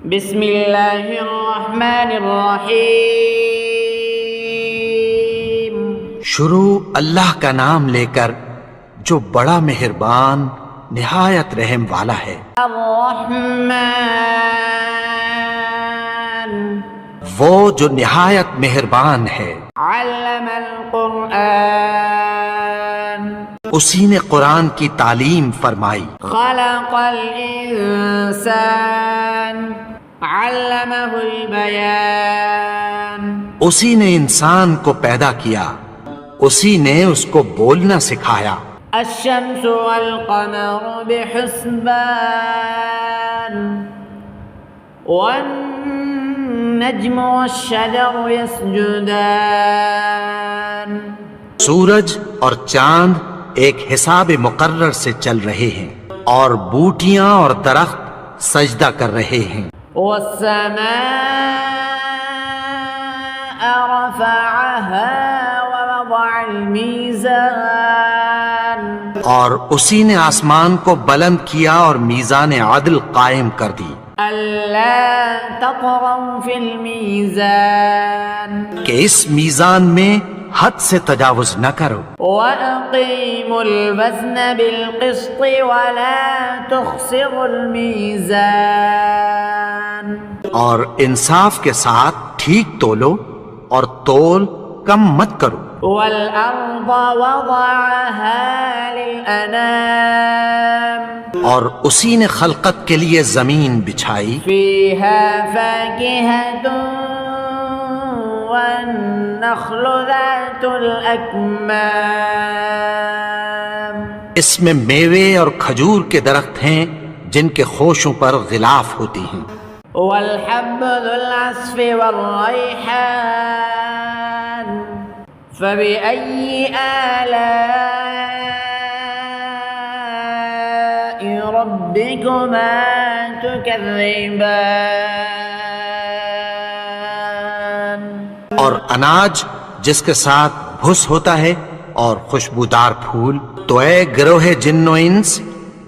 بسم اللہ الرحمن الرحیم۔ شروع اللہ کا نام لے کر جو بڑا مہربان نہایت رحم والا ہے۔ الرحمن، وہ جو نہایت مہربان ہے۔ علم القرآن، اسی نے قرآن کی تعلیم فرمائی۔ خلق الانسان، علمہ البیان، اسی نے انسان کو پیدا کیا، اسی نے اس کو بولنا سکھایا۔ الشمس والقمر بحسبان، والنجم والشجر يسجدان، سورج اور چاند ایک حساب مقرر سے چل رہے ہیں، اور بوٹیاں اور درخت سجدہ کر رہے ہیں۔ والسماء رفعها ووضع الميزان، اور اسی نے آسمان کو بلند کیا اور میزان عدل قائم کر دی، ألا تطغوا في الميزان، کہ اس میزان میں حد سے تجاوز نہ کرو۔ وأقيموا الوزن بالقسط ولا تخسروا الميزان، اور انصاف کے ساتھ ٹھیک تولو اور تول کم مت کرو۔ والأرض وضعها للأنام، اور اسی نے خلقت کے لیے زمین بچھائی، فيها فاكهة والنخل ذات الأكمام، اس میں میوے اور کھجور کے درخت ہیں جن کے خوشوں پر غلاف ہوتی ہیں۔ والحب ذو العصف والريحان، فبأي آلاء ربكما تكذبان، اور اناج جس کے ساتھ بھس ہوتا ہے اور خوشبودار پھول، تو اے گروہ جن و انس،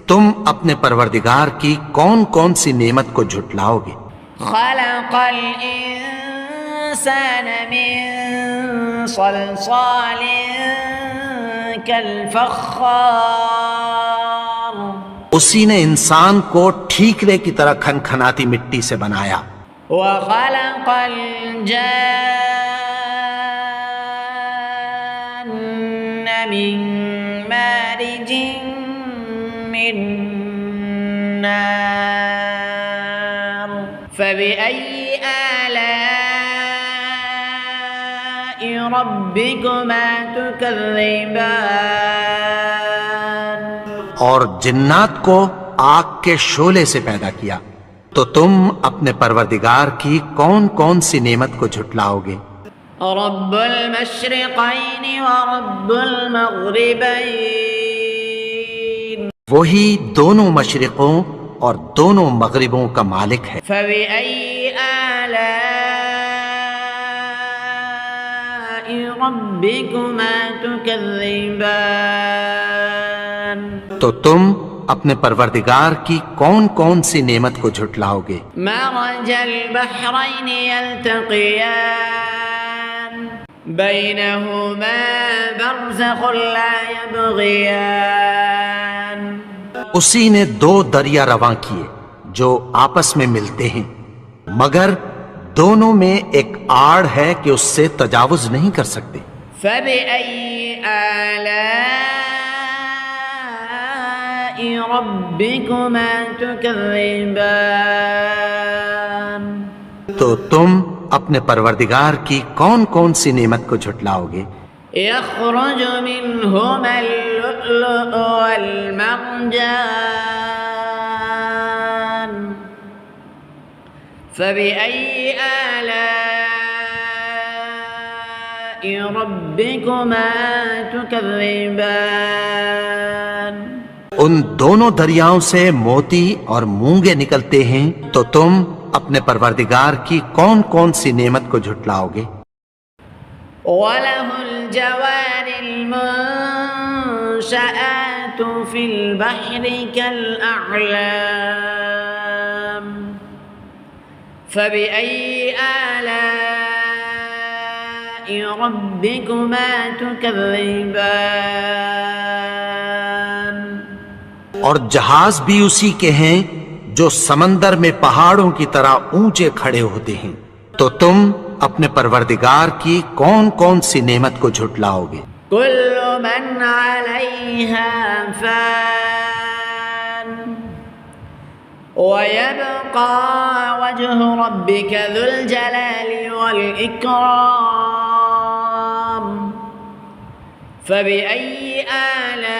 تم اپنے پروردگار کی کون کون سی نعمت کو جھٹلاؤ گے؟ خلق الإنسان من صلصال كالفخار، اسی نے انسان کو ٹھیکرے کی طرح کھنکھناتی مٹی سے بنایا۔ وخلق الجان من مارج من نار، فبأي آلاء ربكما تكذبان، اور جنات کو آگ کے شعلے سے پیدا کیا، تو تم اپنے پروردگار کی کون کون سی نعمت کو جھٹلاؤ گے؟ رب المشرقین ورب المغربین، وہی دونوں مشرقوں اور دونوں مغربوں کا مالک ہے۔ فبأي آلاء ربكما تكذبان، تو تم اپنے پروردگار کی کون کون سی نعمت کو جھٹلاؤ گے؟ مرج البحرین یلتقیان، بینہما برزخ لا یبغیان، اسی نے دو دریا رواں کیے جو آپس میں ملتے ہیں، مگر دونوں میں ایک آڑ ہے کہ اس سے تجاوز نہیں کر سکتے۔ فبأي آلاء ربكما تكذبان، تو تم اپنے پروردگار کی کون کون سی نعمت کو جھٹلاؤ گے؟ يخرج منهما اللؤلؤ والمرجان، فبأي آلاء ربكما تكذبان، ان دونوں دریاؤں سے موتی اور مونگے نکلتے ہیں، تو تم اپنے پروردگار کی کون کون سی نعمت کو جھٹلاؤ گے؟ وَلَهُ الْجَوَارِ الْمُنشَآتُ فِي الْبَحْرِ كَالْأَعْلَامِ، فبأي آلاء ربكما تكذبان اور جہاز بھی اسی کے ہیں جو سمندر میں پہاڑوں کی طرح اونچے کھڑے ہوتے ہیں، تو تم اپنے پروردگار کی کون کون سی نعمت کو جھٹلاؤ گے؟ كل من عليها فان ويبقى وجه ربك ذو الجلال والإكرام فبأي آلاء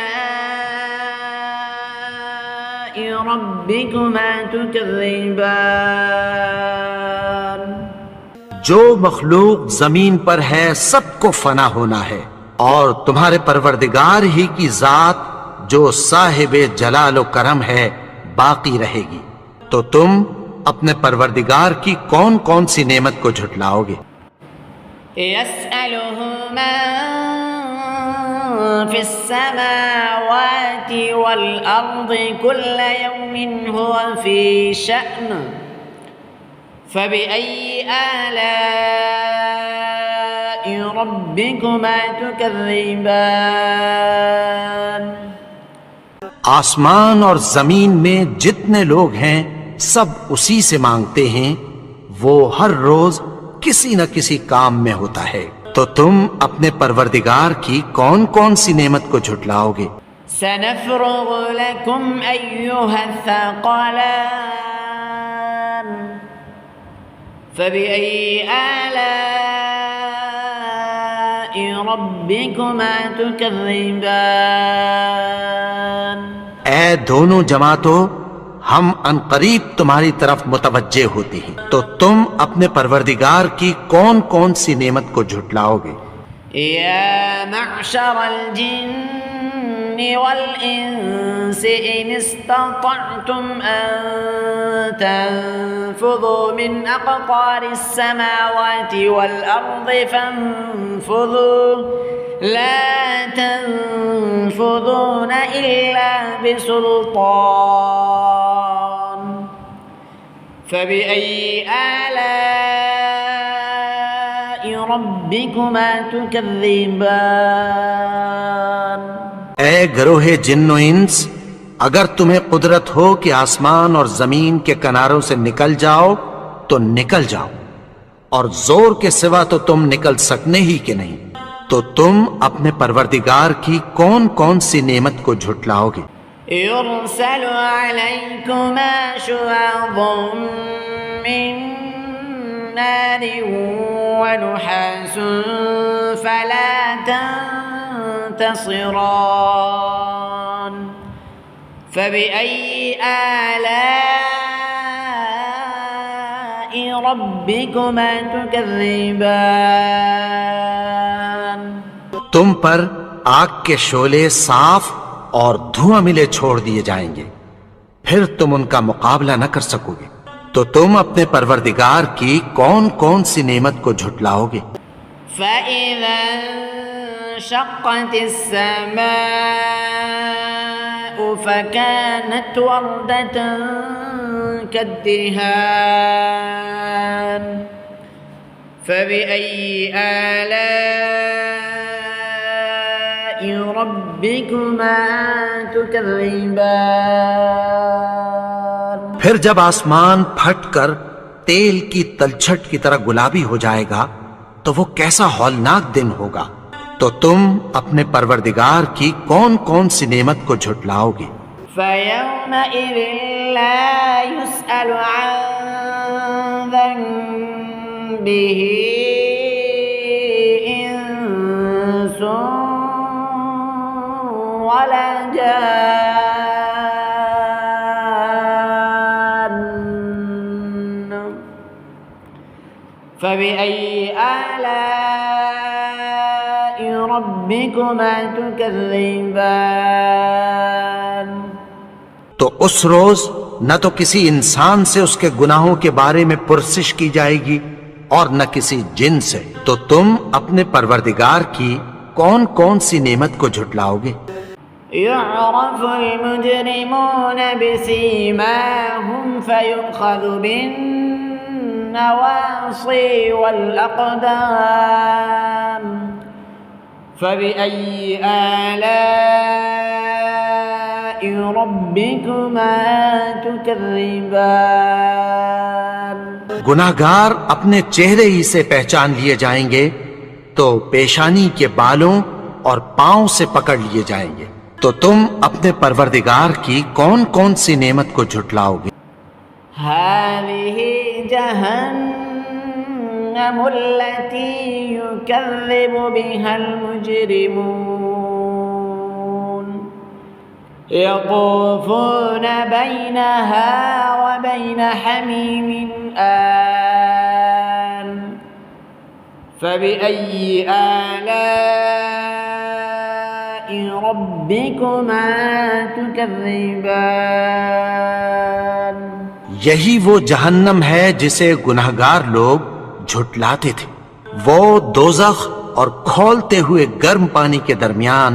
ربكما تكذبان جو مخلوق زمین پر ہے سب کو فنا ہونا ہے، اور تمہارے پروردگار ہی کی ذات جو صاحب جلال و کرم ہے باقی رہے گی، تو تم اپنے پروردگار کی کون کون سی نعمت کو جھٹلاؤ گے؟ يسأله من في السماوات والأرض كل يوم هو في شأن فبأي آلاء ربكما تكذبان آسمان اور زمین میں جتنے لوگ ہیں سب اسی سے مانگتے ہیں، وہ ہر روز کسی نہ کسی کام میں ہوتا ہے، تو تم اپنے پروردگار کی کون کون سی نعمت کو جھٹلاؤ گے؟ سنفرغ لكم أيها الثقلان فبأي آلاء ربكما تكذبان اے دونوں جماعتوں، ہم عنقریب تمہاری طرف متوجہ ہوتے ہیں، تو تم اپنے پروردگار کی کون کون سی نعمت کو جھٹلاؤ گے؟ يا معشر الجن والإنس إن استطعتم أن تنفذوا من أقطار السماوات والأرض فانفذوا لا تنفذون إلا بسلطان فبأي آلاء ربكما تكذبان اے گروہ جن و انس، اگر تمہیں قدرت ہو کہ آسمان اور زمین کے کناروں سے نکل جاؤ تو نکل جاؤ، اور زور کے سوا تو تم نکل سکنے ہی کہ نہیں، تو تم اپنے پروردگار کی کون کون سی نعمت کو جھٹلاؤ گے؟ يرسل عليكما شواظ من نار ونحاس فلا تنتصران فبأي آلاء ربكما تكذبان تم پر آگ کے شعلے صاف اور دھواں ملے چھوڑ دیے جائیں گے، پھر تم ان کا مقابلہ نہ کر سکو گے، تو تم اپنے پروردگار کی کون کون سی نعمت کو جھٹلاؤ گے؟ فَإِذَا انشقت السماء فكانت وردة كالدهان فبأي آلاء ربكما تكذبان پھر جب آسمان پھٹ کر تیل کی تلچھٹ کی طرح گلابی ہو جائے گا تو وہ کیسا ہولناک دن ہوگا، تو تم اپنے پروردگار کی کون کون سی نعمت کو جھٹلاؤ گے؟ فَيَوْمَئِذٍ لَا يُسْأَلُ عَنْ ذَنبِهِ إِنسٌ وَلَا جَانٌّ فَبِأَيِّ آلَاءِ رَبِّكُمَا تُكَذِّبَانِ تو اس روز نہ تو کسی انسان سے اس کے گناہوں کے بارے میں پرسش کی جائے گی اور نہ کسی جن سے، تو تم اپنے پروردگار کی کون کون سی نعمت کو جھٹلاؤ گے؟ يعرف المجرمون بسيماهم فيؤخذ بالناصية النواصي والأقدام فبأي آلاء ربكما تكذبان گناہگار اپنے چہرے ہی سے پہچان لیے جائیں گے تو پیشانی کے بالوں اور پاؤں سے پکڑ لیے جائیں گے، تو تم اپنے پروردگار کی کون کون سی نعمت کو جھٹلاؤ گے؟ هذه جهنم التي يكذب بها المجرمون يطوفون بينها وبين حميم آن فبأي آلاء ربكما تكذبان یہی وہ جہنم ہے جسے گناہگار لوگ جھٹلاتے تھے، وہ دوزخ اور کھولتے ہوئے گرم پانی کے درمیان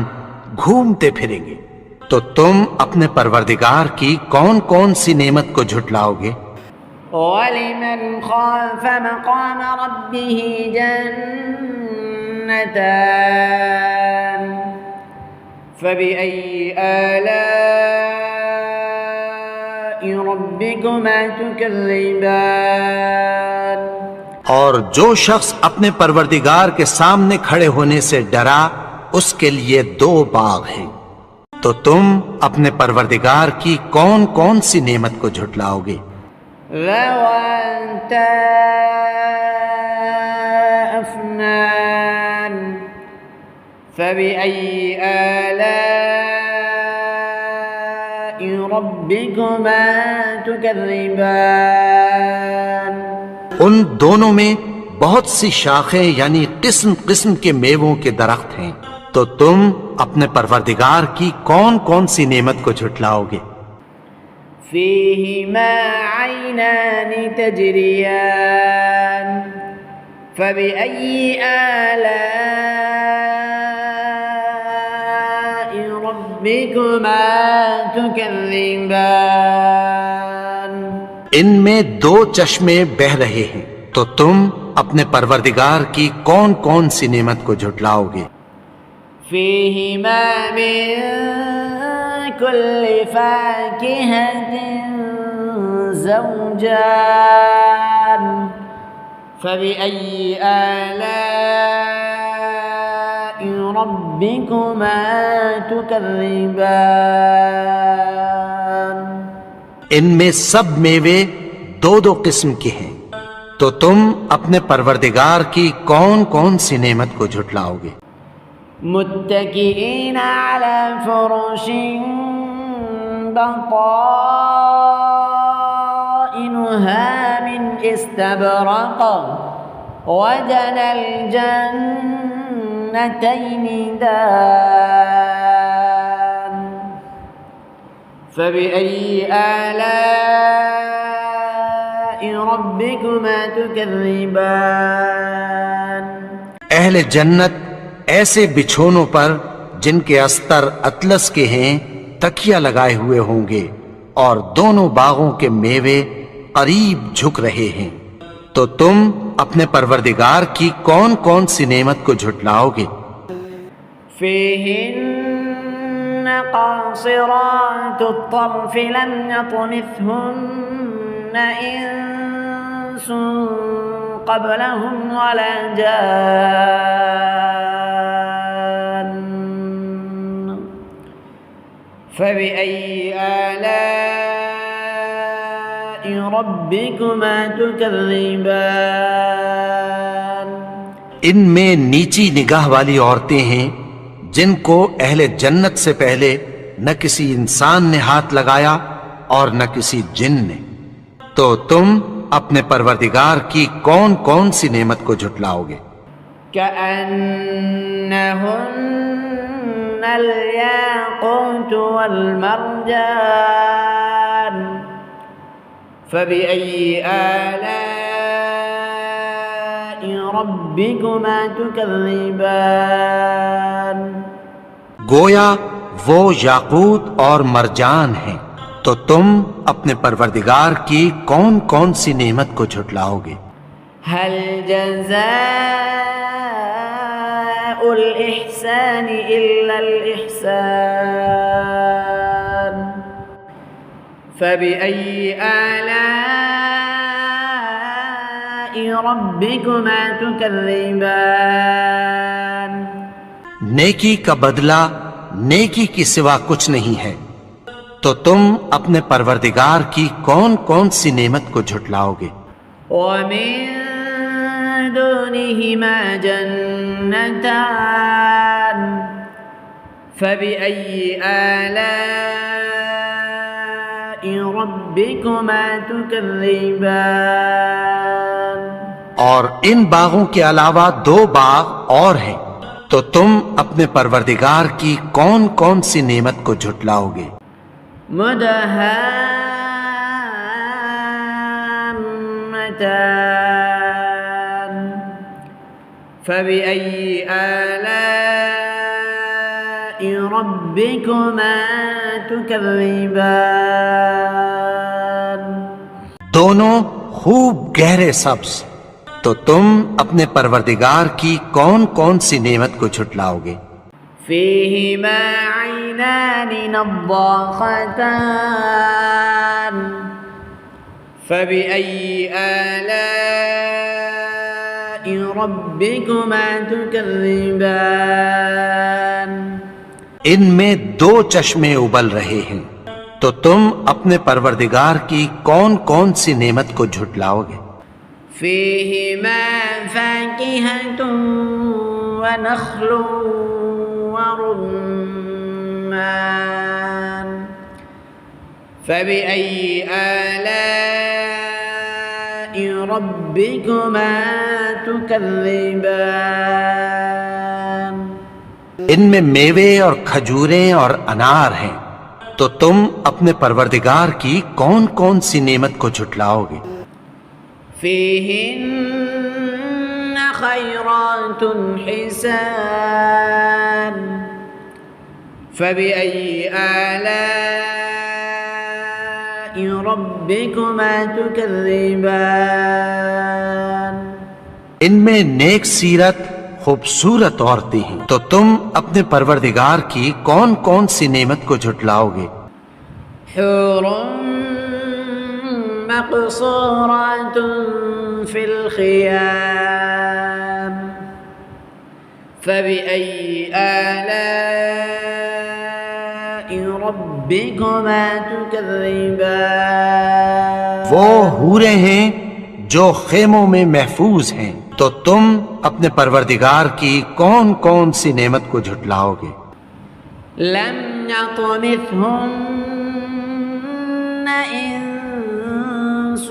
گھومتے پھریں گے، تو تم اپنے پروردگار کی کون کون سی نعمت کو جھٹلاؤ گے؟ وَلِمَنْ خَافَ مَقَامَ رَبِّهِ جَنَّتَانِ فَبِأَيِّ آلَاءِ رَبِّكُمَا تُكَذِّبَانِ اور جو شخص اپنے پروردگار کے سامنے کھڑے ہونے سے ڈرا اس کے لیے 2 باغ ہیں، تو تم اپنے پروردگار کی کون کون سی نعمت کو جھٹلاؤ گے؟ ذواتا أفنان فبأي آلاء ربكما تكذبان ان دونوں میں بہت سی شاخیں یعنی قسم قسم کے میووں کے درخت ہیں، تو تم اپنے پروردگار کی کون کون سی نعمت کو جھٹلاؤ گے؟ فيهما عينان تجريان فبأي آلاء ربكما تكذبان ان میں 2 چشمے بہہ رہے ہیں، تو تم اپنے پروردگار کی کون کون سی نعمت کو جھٹلاؤ گے؟ فيهما من كل فاكهة زوجان فبأي آلاء ربكما تكذبان ان میں سب میوے 2 قسم کے ہیں، تو تم اپنے پروردگار کی کون کون سی نعمت کو جھٹلاؤ گے؟ متكئين على فرش بطائنها من استبرق وجنى الجنتين دان فبأي آلاء ربكما تكذبان اہل جنت ایسے بچھونوں پر جن کے استر اطلس کے ہیں تکیہ لگائے ہوئے ہوں گے، اور دونوں باغوں کے میوے قریب جھک رہے ہیں، تو تم اپنے پروردگار کی کون کون سی نعمت کو جھٹلاؤ گے؟ فيهن قاصرات الطرف لم يطمثهن إنس قبلهم ولا جان فبأي آلاء ربكما تكذبان ان میں نیچی نگاہ والی عورتیں ہیں جن کو اہل جنت سے پہلے نہ کسی انسان نے ہاتھ لگایا اور نہ کسی جن نے، تو تم اپنے پروردگار کی کون کون سی نعمت کو جھٹلاؤ گے؟ كأنهن الياقوت والمرجان فبأي آلاء ربكما تكذبان گویا وہ یاقوت اور مرجان ہیں، تو تم اپنے پروردگار کی کون کون سی نعمت کو جھٹلاؤ گے؟ هل جزاء الإحسان إلا الإحسان فبأي آلاء ربكما تكذبان نیکی کا بدلہ نیکی کی سوا کچھ نہیں ہے، تو تم اپنے پروردگار کی کون کون سی نعمت کو جھٹلاؤ گے؟ ومن دونهما جنتان فبأي آلاء ربكما تكذبان اور ان باغوں کے علاوہ 2 باغ اور ہیں، تو تم اپنے پروردگار کی کون کون سی نعمت کو جھٹلاؤ گے؟ مدهامتان فبأي آلاء ربكما تكذبان دونوں خوب گہرے سبز، تو تم اپنے پروردگار کی کون کون سی نعمت کو جھٹلاؤ گے؟ فيهما عينان نضاختان فبأي آلاء ربكما تكذبان ان میں 2 چشمے ابل رہے ہیں، تو تم اپنے پروردگار کی کون کون سی نعمت کو جھٹلاؤ گے؟ فيهما فاكهة ونخل ورمان فبأي آلاء ربكما تكذبان ان میں میوے اور کھجوریں اور انار ہیں، تو تم اپنے پروردگار کی کون کون سی نعمت کو جھٹلاؤ گے؟ فيهن خيرات حسان فبأي آلاء ربكما تكذبان ان میں نیک سیرت خوبصورت عورتیں ہیں، تو تم اپنے پروردگار کی کون کون سی نعمت کو جھٹلاؤ گے؟ حور مقصورات في الخيام فبأي آلاء ربكما تكذبان وہ حوریں ہیں جو خیموں میں محفوظ ہیں، تو تم اپنے پروردگار کی کون کون سی نعمت کو جھٹلاؤ گے؟ لم يطمثهن إنس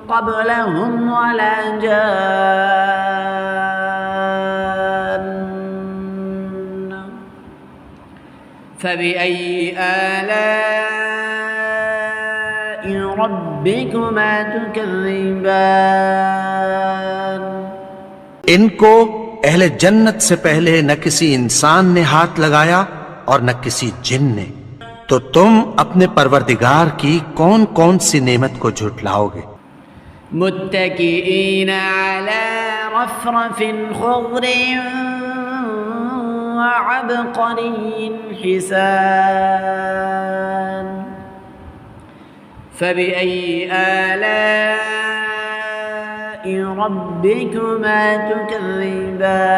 قبلهم ولا جان فبأي آلاء ربكما تكذبان ان کو اہل جنت سے پہلے نہ کسی انسان نے ہاتھ لگایا اور نہ کسی جن نے، تو تم اپنے پروردگار کی کون کون سی نعمت کو جھٹلاؤ گے؟ متكئين على رفرف خضر وعبقري حسان فبأي آلاء ربكما تكذبان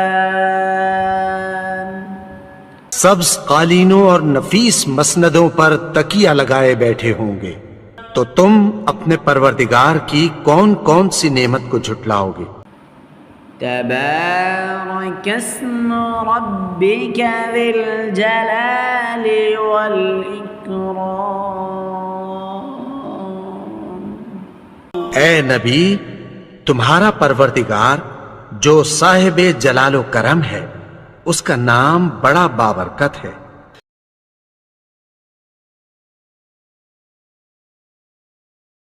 سبز قالینوں اور نفیس مسندوں پر تکیہ لگائے بیٹھے ہوں گے، تو تم اپنے پروردگار کی کون کون سی نعمت کو جھٹلاؤ گے؟ تبارك اسم ربك ذي الجلال والإكرام اے نبی، تمہارا پروردگار جو صاحب جلال و کرم ہے، اس کا نام بڑا بابرکت ہے۔